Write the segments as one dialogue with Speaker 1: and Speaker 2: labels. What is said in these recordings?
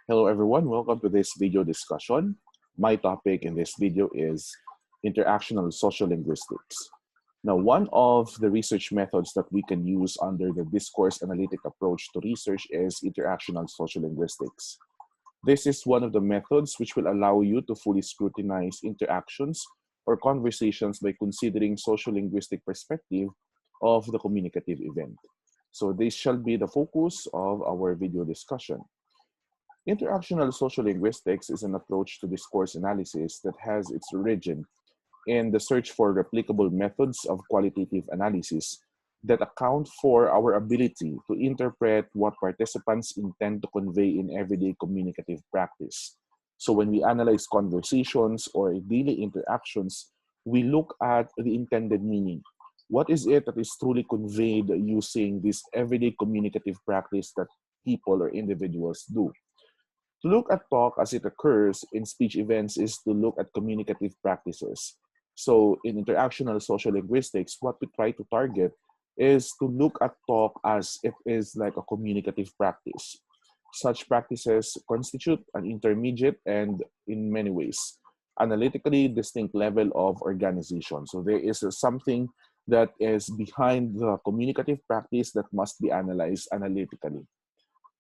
Speaker 1: Hello everyone, welcome to this video discussion. My topic in this video is Interactional Sociolinguistics. Now, one of the research methods that we can use under the discourse analytic approach to research is Interactional Sociolinguistics. This is one of the methods which will allow you to fully scrutinize interactions or conversations by considering sociolinguistic perspective of the communicative event. So this shall be the focus of our video discussion. Interactional sociolinguistics is an approach to discourse analysis that has its origin in the search for replicable methods of qualitative analysis that account for our ability to interpret what participants intend to convey in everyday communicative practice. So when we analyze conversations or daily interactions, we look at the intended meaning. What is it that is truly conveyed using this everyday communicative practice that people or individuals do? To look at talk as it occurs in speech events is to look at communicative practices. So in interactional sociolinguistics, what we try to target is to look at talk as it is like a communicative practice. Such practices constitute an intermediate and, in many ways, analytically distinct level of organization. So there is something that is behind the communicative practice that must be analyzed analytically.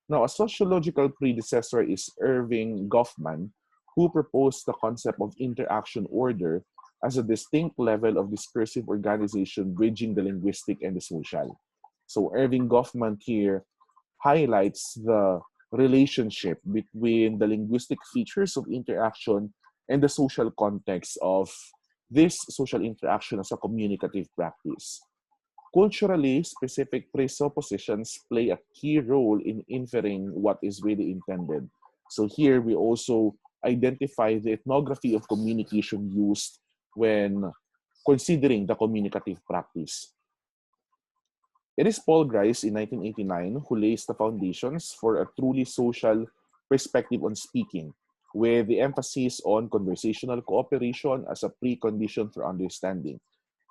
Speaker 1: Now, a sociological predecessor is Irving Goffman, who proposed the concept of interaction order as a distinct level of discursive organization bridging the linguistic and the social. So Irving Goffman here highlights the relationship between the linguistic features of interaction and the social context of this social interaction as a communicative practice. Culturally specific presuppositions play a key role in inferring what is really intended. So here we also identify the ethnography of communication used when considering the communicative practice. It is Paul Grice in 1989 who lays the foundations for a truly social perspective on speaking, with the emphasis on conversational cooperation as a precondition for understanding.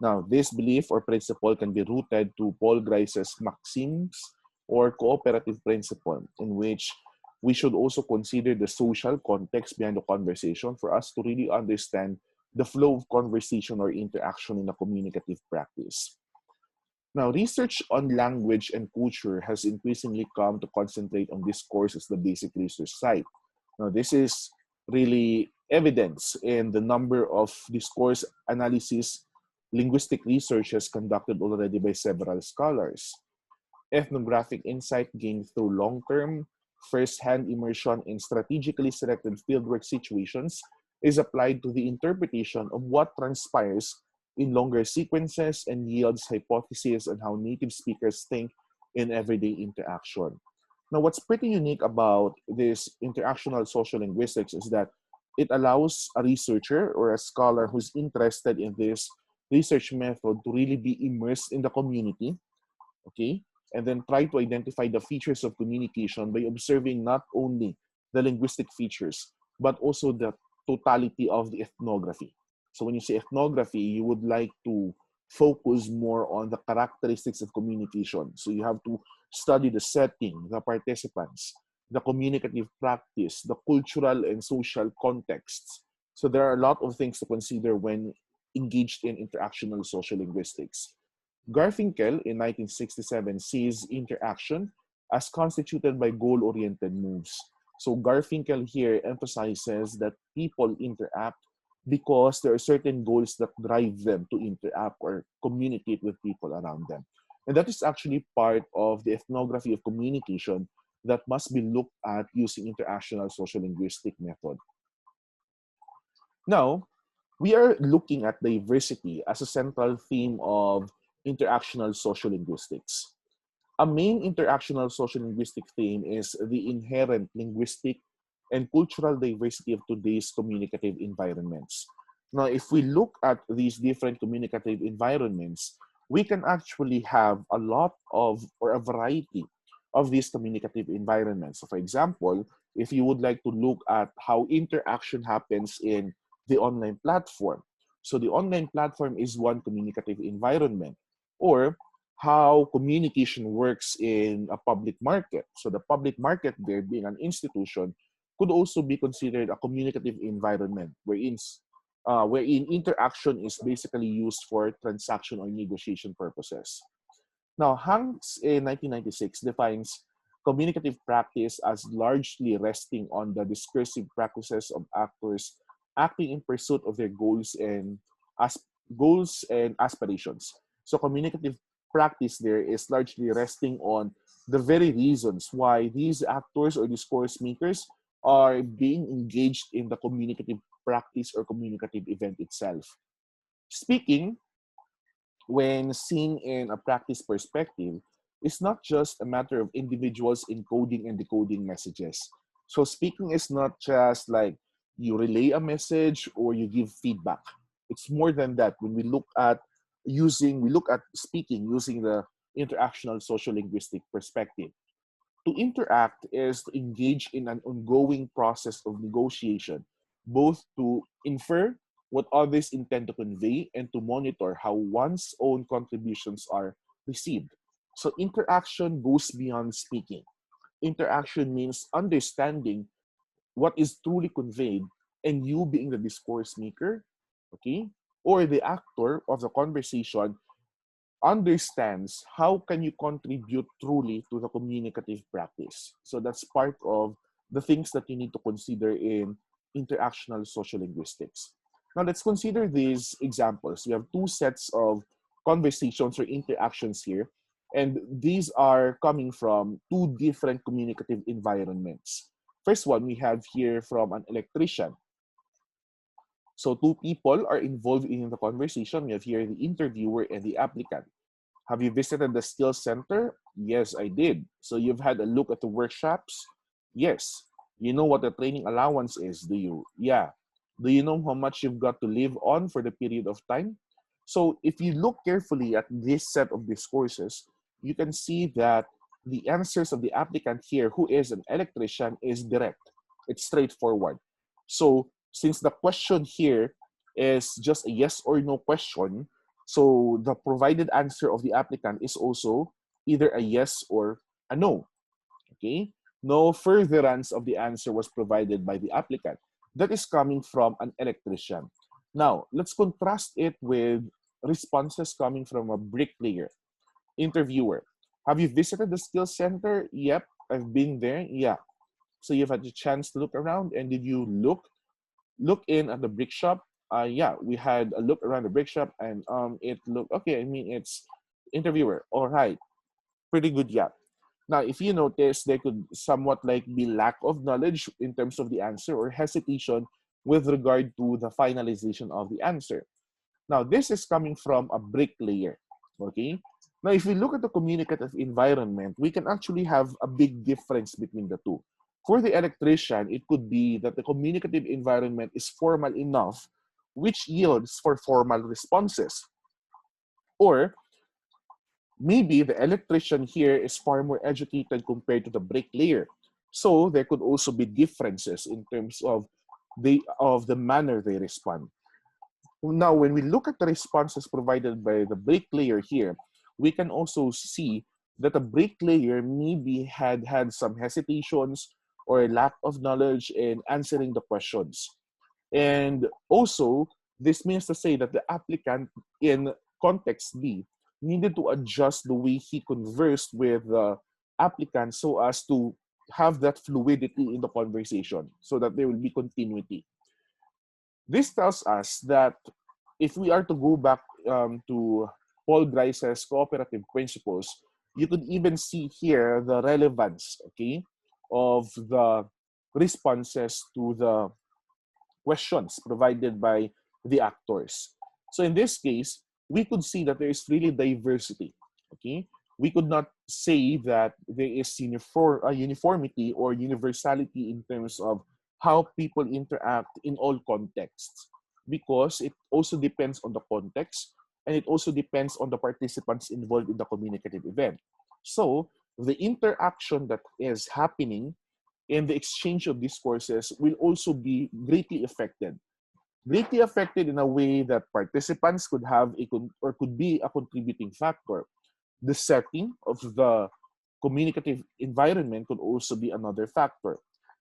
Speaker 1: Now, this belief or principle can be rooted to Paul Grice's maxims or cooperative principle, in which we should also consider the social context behind the conversation for us to really understand the flow of conversation or interaction in a communicative practice. Now, research on language and culture has increasingly come to concentrate on discourse as the basic research site. Now, this is really evidence in the number of discourse analysis linguistic research has conducted already by several scholars. Ethnographic insight gained through long-term, first-hand immersion in strategically selected fieldwork situations is applied to the interpretation of what transpires in longer sequences and yields hypotheses on how native speakers think in everyday interaction. Now, what's pretty unique about this interactional sociolinguistics is that it allows a researcher or a scholar who's interested in this research method to really be immersed in the community, okay? And then try to identify the features of communication by observing not only the linguistic features, but also the totality of the ethnography. So when you say ethnography, you would like to focus more on the characteristics of communication. So you have to study the setting, the participants, the communicative practice, the cultural and social contexts. So there are a lot of things to consider when engaged in interactional sociolinguistics. Garfinkel in 1967 sees interaction as constituted by goal-oriented moves. So Garfinkel here emphasizes that people interact because there are certain goals that drive them to interact or communicate with people around them. And that is actually part of the ethnography of communication that must be looked at using interactional sociolinguistic method. Now, we are looking at diversity as a central theme of interactional sociolinguistics. A main interactional sociolinguistic theme is the inherent linguistic and cultural diversity of today's communicative environments. Now, if we look at these different communicative environments, we can actually have a lot of, or a variety of these communicative environments. So for example, if you would like to look at how interaction happens in the online platform. So the online platform is one communicative environment. Or how communication works in a public market. So the public market there being an institution could also be considered a communicative environment wherein interaction is basically used for transaction or negotiation purposes. Now, Hanks in 1996 defines communicative practice as largely resting on the discursive practices of actors acting in pursuit of their as goals and aspirations. So communicative practice there is largely resting on the very reasons why these actors or discourse makers are being engaged in the communicative practice or communicative event itself. Speaking, when seen in a practice perspective, is not just a matter of individuals encoding and decoding messages. So speaking is not just like you relay a message or you give feedback. It's more than that. When we look at speaking using the interactional sociolinguistic perspective. To interact is to engage in an ongoing process of negotiation, both to infer what others intend to convey and to monitor how one's own contributions are received. So interaction goes beyond speaking. Interaction means understanding what is truly conveyed and you being the discourse maker, okay, or the actor of the conversation understands how can you contribute truly to the communicative practice. So that's part of the things that you need to consider in interactional sociolinguistics. Now let's consider these examples. We have two sets of conversations or interactions here, and these are coming from two different communicative environments. First one we have here from an electrician. So two people are involved in the conversation. We have here the interviewer and the applicant. Have you visited the skills center? Yes, I did. So you've had a look at the workshops? Yes. You know what the training allowance is, do you? Yeah. Do you know how much you've got to live on for the period of time? So if you look carefully at this set of discourses, you can see that the answers of the applicant here, who is an electrician, is direct. It's straightforward. So since the question here is just a yes or no question, so the provided answer of the applicant is also either a yes or a no. Okay? No furtherance of the answer was provided by the applicant. That is coming from an electrician. Now, let's contrast it with responses coming from a bricklayer. Interviewer. Have you visited the skills center? Yep, I've been there. Yeah. So you've had the chance to look around, and did you look in at the brick shop? Yeah, we had a look around the brick shop, and it looked okay. I mean, it's interviewer. All right, pretty good. Yeah. Now, if you notice, there could somewhat like be lack of knowledge in terms of the answer or hesitation with regard to the finalization of the answer. Now, this is coming from a bricklayer. Okay. Now, if we look at the communicative environment, we can actually have a big difference between the two. For the electrician, it could be that the communicative environment is formal enough, which yields for formal responses. Or maybe the electrician here is far more educated compared to the bricklayer. So there could also be differences in terms of the manner they respond. Now, when we look at the responses provided by the bricklayer here, we can also see that the bricklayer maybe had some hesitations or a lack of knowledge in answering the questions. And also, this means to say that the applicant in context B needed to adjust the way he conversed with the applicant so as to have that fluidity in the conversation so that there will be continuity. This tells us that if we are to go back to Paul Grice's cooperative principles, you could even see here the relevance, okay, of the responses to the questions provided by the actors. So in this case, we could see that there is really diversity, okay? We could not say that there is uniformity or universality in terms of how people interact in all contexts, because it also depends on the context and it also depends on the participants involved in the communicative event. So the interaction that is happening in the exchange of discourses will also be greatly affected. Greatly affected in a way that participants could have or could be a contributing factor. The setting of the communicative environment could also be another factor.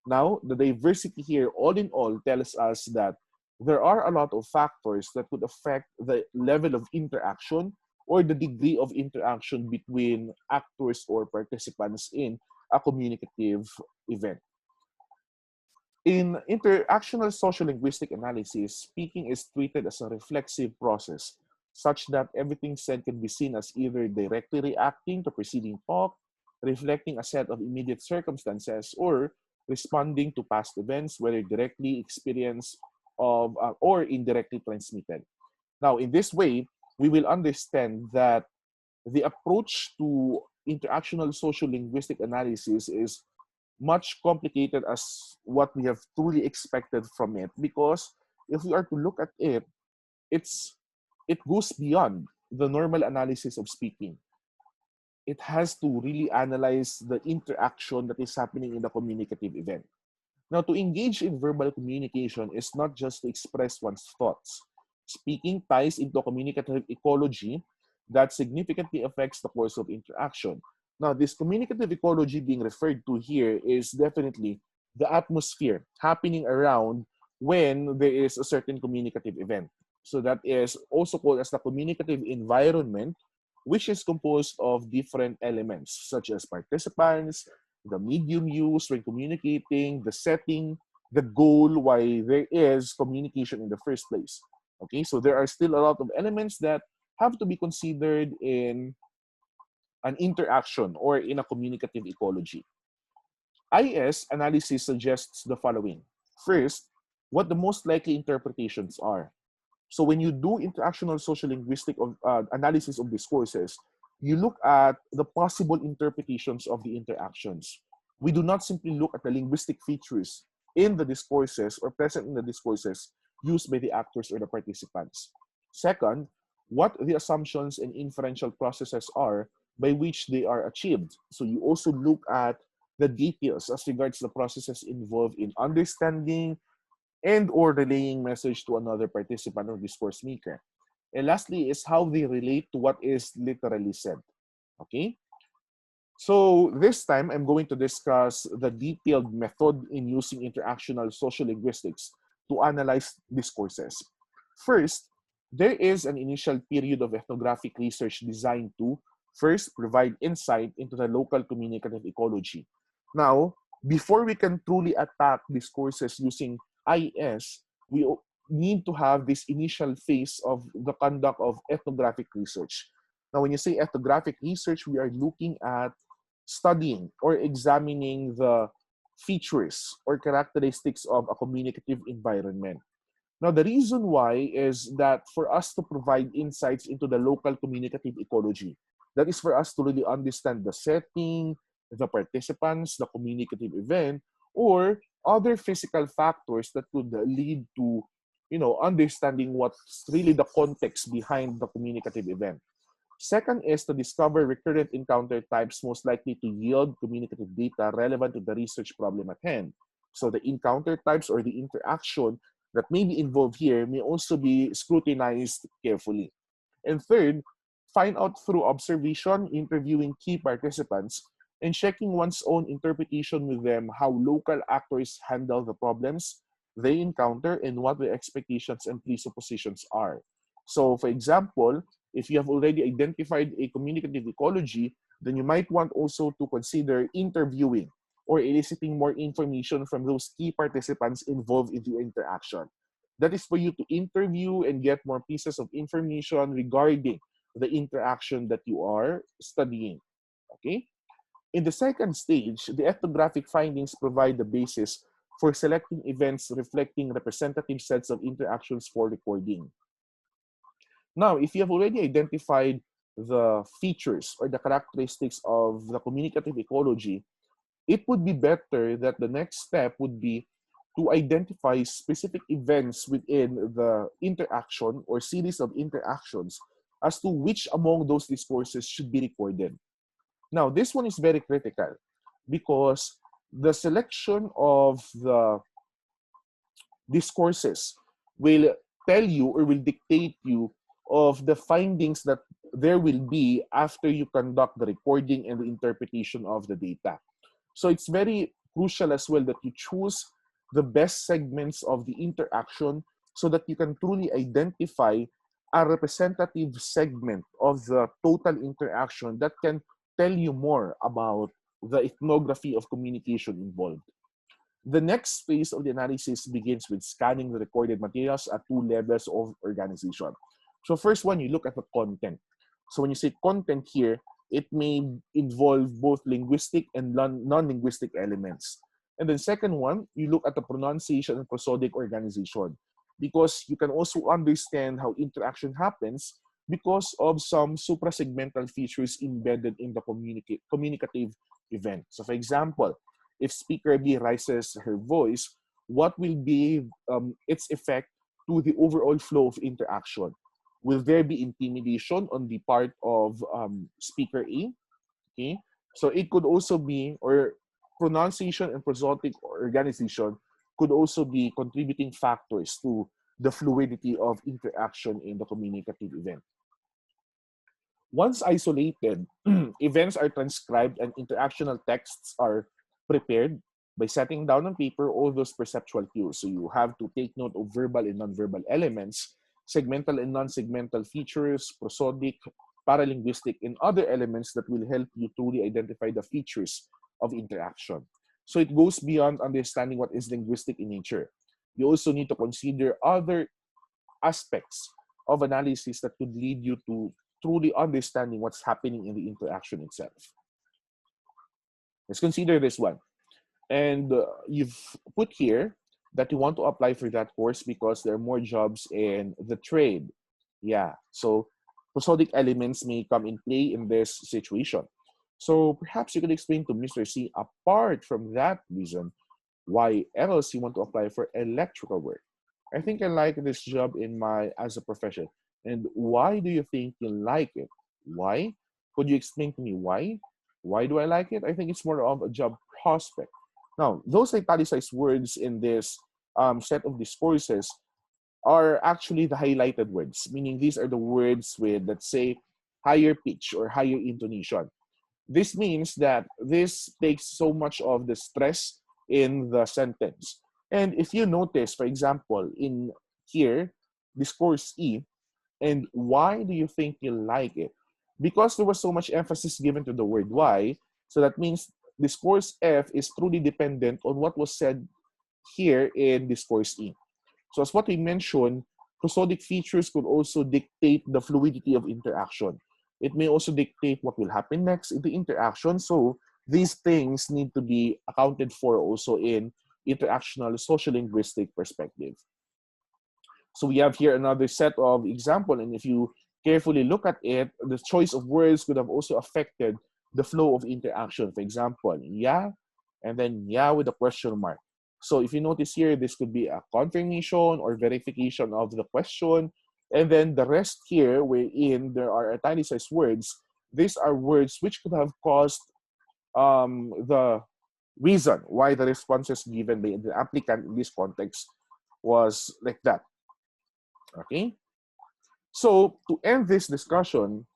Speaker 1: Now, the diversity here, all in all, tells us that there are a lot of factors that could affect the level of interaction or the degree of interaction between actors or participants in a communicative event. In interactional sociolinguistic analysis, speaking is treated as a reflexive process, such that everything said can be seen as either directly reacting to preceding talk, reflecting a set of immediate circumstances, or responding to past events, whether directly experienced or indirectly transmitted. Now, in this way, we will understand that the approach to interactional sociolinguistic analysis is much complicated as what we have truly expected from it, because if we are to look at it, it goes beyond the normal analysis of speaking. It has to really analyze the interaction that is happening in the communicative event. Now, to engage in verbal communication is not just to express one's thoughts. Speaking ties into communicative ecology that significantly affects the course of interaction. Now, this communicative ecology being referred to here is definitely the atmosphere happening around when there is a certain communicative event. So that is also called as the communicative environment, which is composed of different elements such as participants, the medium used when communicating, the setting, the goal why there is communication in the first place. Okay, so there are still a lot of elements that have to be considered in an interaction or in a communicative ecology. IS analysis suggests the following. First, what the most likely interpretations are. So when you do interactional sociolinguistic analysis of discourses, you look at the possible interpretations of the interactions. We do not simply look at the linguistic features in the discourses or present in the discourses used by the actors or the participants. Second, what the assumptions and inferential processes are by which they are achieved. So you also look at the details as regards the processes involved in understanding and or relaying message to another participant or discourse maker. And lastly is how they relate to what is literally said. Okay? So this time, I'm going to discuss the detailed method in using interactional sociolinguistics to analyze discourses. First, there is an initial period of ethnographic research designed to first provide insight into the local communicative ecology. Now, before we can truly attack discourses using IS, we need to have this initial phase of the conduct of ethnographic research. Now, when you say ethnographic research, we are looking at studying or examining the features or characteristics of a communicative environment. Now, the reason why is that for us to provide insights into the local communicative ecology, that is for us to really understand the setting, the participants, the communicative event, or other physical factors that could lead to, understanding what's really the context behind the communicative event. Second is to discover recurrent encounter types most likely to yield communicative data relevant to the research problem at hand. So the encounter types or the interaction that may be involved here may also be scrutinized carefully. And third, find out through observation, interviewing key participants, and checking one's own interpretation with them how local actors handle the problems they encounter and what their expectations and presuppositions are. So, for example, if you have already identified a communicative ecology, then you might want also to consider interviewing or eliciting more information from those key participants involved in the interaction. That is for you to interview and get more pieces of information regarding the interaction that you are studying. Okay? In the second stage, the ethnographic findings provide the basis for selecting events reflecting representative sets of interactions for recording. Now, if you have already identified the features or the characteristics of the communicative ecology, it would be better that the next step would be to identify specific events within the interaction or series of interactions as to which among those discourses should be recorded. Now, this one is very critical because the selection of the discourses will tell you or will dictate you of the findings that there will be after you conduct the recording and the interpretation of the data. So it's very crucial as well that you choose the best segments of the interaction so that you can truly identify a representative segment of the total interaction that can tell you more about the ethnography of communication involved. The next phase of the analysis begins with scanning the recorded materials at two levels of organization. So first one, you look at the content. So when you say content here, it may involve both linguistic and non-linguistic elements. And then second one, you look at the pronunciation and prosodic organization, because you can also understand how interaction happens because of some suprasegmental features embedded in the communicative event. So for example, if speaker B raises her voice, what will be its effect to the overall flow of interaction? Will there be intimidation on the part of speaker A? Okay, so it could also be, or pronunciation and prosodic organization could also be contributing factors to the fluidity of interaction in the communicative event. Once isolated, events are transcribed and interactional texts are prepared by setting down on paper all those perceptual cues. So you have to take note of verbal and nonverbal elements, segmental and non-segmental features, prosodic, paralinguistic, and other elements that will help you truly identify the features of interaction. So it goes beyond understanding what is linguistic in nature. You also need to consider other aspects of analysis that could lead you to truly understanding what's happening in the interaction itself. Let's consider this one. And you've put here that you want to apply for that course because there are more jobs in the trade. Yeah, so prosodic elements may come in play in this situation. So perhaps you could explain to Mr. C, apart from that reason, why else you want to apply for electrical work. I think I like this job as a profession. And why do you think you like it? Why? Could you explain to me why? Why do I like it? I think it's more of a job prospect. Now, those italicized words in this set of discourses are actually the highlighted words, meaning these are the words with, let's say, higher pitch or higher intonation. This means that this takes so much of the stress in the sentence. And if you notice, for example, in here, discourse E, and why do you think you like it? Because there was so much emphasis given to the word why, so that means discourse F is truly dependent on what was said here in discourse E. So as what we mentioned, prosodic features could also dictate the fluidity of interaction. It may also dictate what will happen next in the interaction. So these things need to be accounted for also in interactional sociolinguistic perspective. So we have here another set of example, and if you carefully look at it, the choice of words could have also affected the flow of interaction. For example, yeah, and then yeah with a question mark. So if you notice here, this could be a confirmation or verification of the question. And then the rest here, wherein there are italicized words, these are words which could have caused the reason why the responses given by the applicant in this context was like that. Okay? So to end this discussion,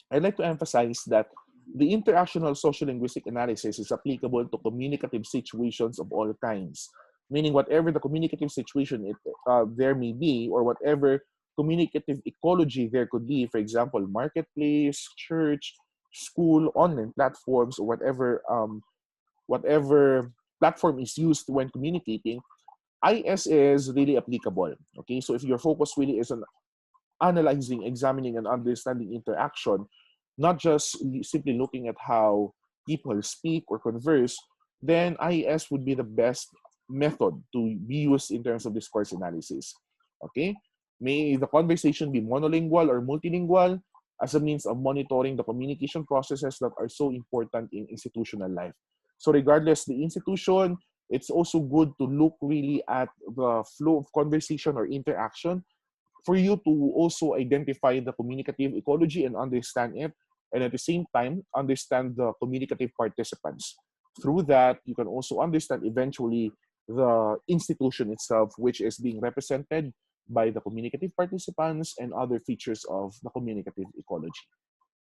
Speaker 1: I'd like to emphasize that the interactional sociolinguistic analysis is applicable to communicative situations of all kinds, meaning whatever the communicative situation there may be, or whatever communicative ecology there could be, for example, marketplace, church, school, online platforms, or whatever platform is used when communicating, IS is really applicable. Okay, so if your focus really is on analyzing, examining, and understanding interaction, not just simply looking at how people speak or converse, then IES would be the best method to be used in terms of discourse analysis. Okay? May the conversation be monolingual or multilingual as a means of monitoring the communication processes that are so important in institutional life. So regardless the institution, it's also good to look really at the flow of conversation or interaction for you to also identify the communicative ecology and understand it, and at the same time, understand the communicative participants. Through that, you can also understand eventually the institution itself, which is being represented by the communicative participants and other features of the communicative ecology.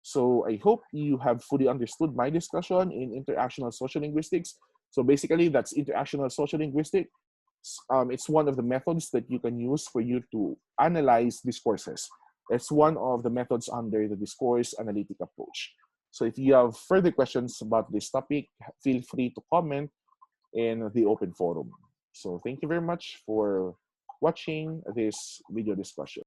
Speaker 1: So I hope you have fully understood my discussion in interactional sociolinguistics. So basically, that's interactional sociolinguistics. It's one of the methods that you can use for you to analyze discourses. It's one of the methods under the discourse analytic approach. So if you have further questions about this topic, feel free to comment in the open forum. So thank you very much for watching this video discussion.